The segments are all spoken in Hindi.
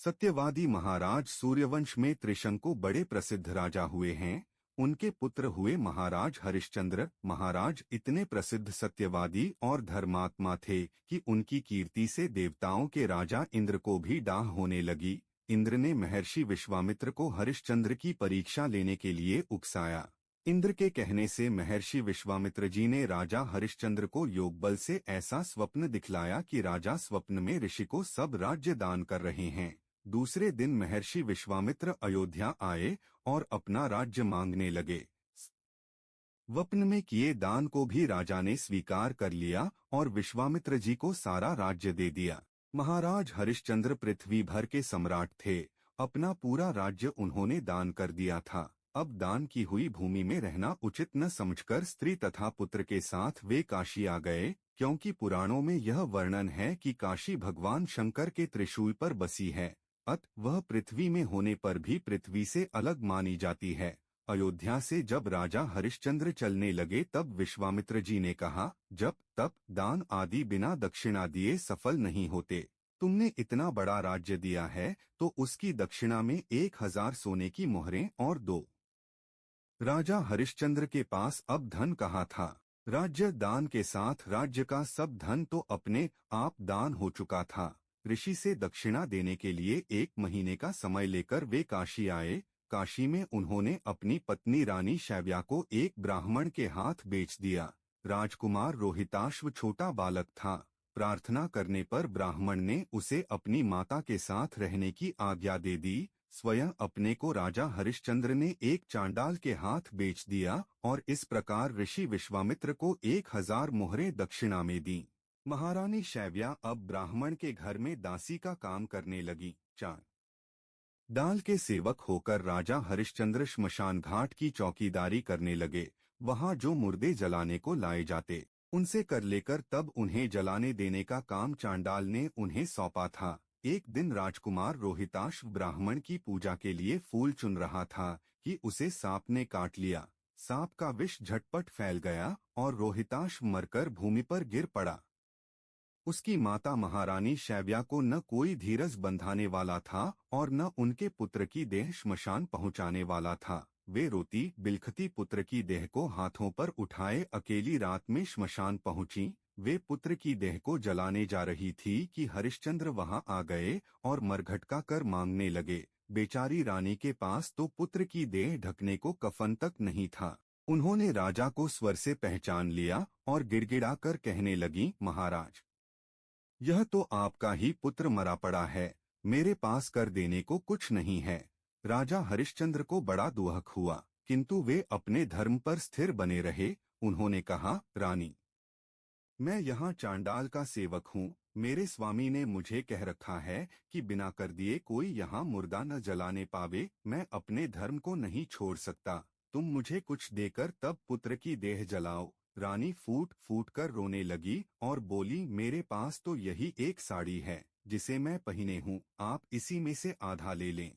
सत्यवादी महाराज सूर्यवंश में त्रिशंकु बड़े प्रसिद्ध राजा हुए हैं। उनके पुत्र हुए महाराज हरिश्चंद्र। महाराज इतने प्रसिद्ध सत्यवादी और धर्मात्मा थे कि उनकी कीर्ति से देवताओं के राजा इंद्र को भी डाह होने लगी। इंद्र ने महर्षि विश्वामित्र को हरिश्चंद्र की परीक्षा लेने के लिए उकसाया। इंद्र के कहने से महर्षि विश्वामित्र जी ने राजा हरिश्चंद्र को योगबल से ऐसा स्वप्न दिखलाया कि राजा स्वप्न में ऋषि को सब राज्य दान कर रहे हैं। दूसरे दिन महर्षि विश्वामित्र अयोध्या आए और अपना राज्य मांगने लगे। स्वप्न में किए दान को भी राजा ने स्वीकार कर लिया और विश्वामित्र जी को सारा राज्य दे दिया। महाराज हरिश्चंद्र पृथ्वी भर के सम्राट थे। अपना पूरा राज्य उन्होंने दान कर दिया था। अब दान की हुई भूमि में रहना उचित न समझकर स्त्री तथा पुत्र के साथ वे काशी आ गए, क्योंकि पुराणों में यह वर्णन है कि काशी भगवान शंकर के त्रिशूल पर बसी है। वह पृथ्वी में होने पर भी पृथ्वी से अलग मानी जाती है। अयोध्या से जब राजा हरिश्चंद्र चलने लगे तब विश्वामित्र जी ने कहा, जब तप दान आदि बिना दक्षिणा दिए सफल नहीं होते। तुमने इतना बड़ा राज्य दिया है तो उसकी दक्षिणा में 1000 सोने की मोहरें और दो। राजा हरिश्चंद्र के पास अब धन कहाँ था। राज्य दान के साथ राज्य का सब धन तो अपने आप दान हो चुका था। ऋषि से दक्षिणा देने के लिए 1 महीने का समय लेकर वे काशी आए। काशी में उन्होंने अपनी पत्नी रानी शैव्या को एक ब्राह्मण के हाथ बेच दिया। राजकुमार रोहिताश्व छोटा बालक था। प्रार्थना करने पर ब्राह्मण ने उसे अपनी माता के साथ रहने की आज्ञा दे दी। स्वयं अपने को राजा हरिश्चंद्र ने एक चांडाल के हाथ बेच दिया और इस प्रकार ऋषि विश्वामित्र को 1000 मोहरें दक्षिणा में दी। महारानी शैव्या अब ब्राह्मण के घर में दासी का काम करने लगी। चांडाल के सेवक होकर राजा हरिश्चंद्र श्मशान घाट की चौकीदारी करने लगे। वहां जो मुर्दे जलाने को लाए जाते उनसे कर लेकर तब उन्हें जलाने देने का काम चांडाल ने उन्हें सौंपा था। एक दिन राजकुमार रोहिताश्व ब्राह्मण की पूजा के लिए फूल चुन रहा था कि उसे सांप ने काट लिया। सांप का विष झटपट फैल गया और रोहिताश्व मरकर भूमि पर गिर पड़ा। उसकी माता महारानी शैव्या को न कोई धीरज बंधाने वाला था और न उनके पुत्र की देह श्मशान पहुंचाने वाला था। वे रोती बिलखती पुत्र की देह को हाथों पर उठाए अकेली रात में श्मशान पहुंची। वे पुत्र की देह को जलाने जा रही थी कि हरिश्चंद्र वहां आ गए और मरघटका कर मांगने लगे। बेचारी रानी के पास तो पुत्र की देह ढकने को कफन तक नहीं था। उन्होंने राजा को स्वर से पहचान लिया और गिड़गिड़ा कर कहने लगी, महाराज, यह तो आपका ही पुत्र मरा पड़ा है, मेरे पास कर देने को कुछ नहीं है। राजा हरिश्चंद्र को बड़ा दुहक हुआ, किंतु वे अपने धर्म पर स्थिर बने रहे। उन्होंने कहा, रानी, मैं यहाँ चांडाल का सेवक हूँ। मेरे स्वामी ने मुझे कह रखा है कि बिना कर दिए कोई यहाँ मुर्दा न जलाने पावे। मैं अपने धर्म को नहीं छोड़ सकता। तुम मुझे कुछ देकर तब पुत्र की देह जलाओ। रानी फूट फूट कर रोने लगी और बोली, मेरे पास तो यही एक साड़ी है जिसे मैं पहने हूँ, आप इसी में से आधा ले लें।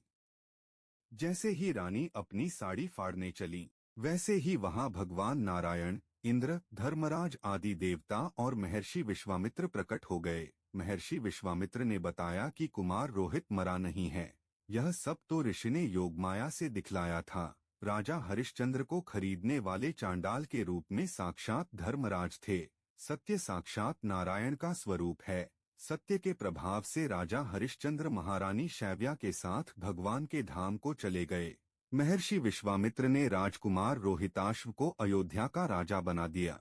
जैसे ही रानी अपनी साड़ी फाड़ने चली, वैसे ही वहाँ भगवान नारायण, इंद्र, धर्मराज आदि देवता और महर्षि विश्वामित्र प्रकट हो गए। महर्षि विश्वामित्र ने बताया कि कुमार रोहित मरा नहीं है। यह सब तो ऋषि ने योगमाया से दिखलाया था। राजा हरिश्चंद्र को खरीदने वाले चांडाल के रूप में साक्षात धर्मराज थे। सत्य साक्षात नारायण का स्वरूप है। सत्य के प्रभाव से राजा हरिश्चंद्र महारानी शैव्या के साथ भगवान के धाम को चले गए। महर्षि विश्वामित्र ने राजकुमार रोहिताश्व को अयोध्या का राजा बना दिया।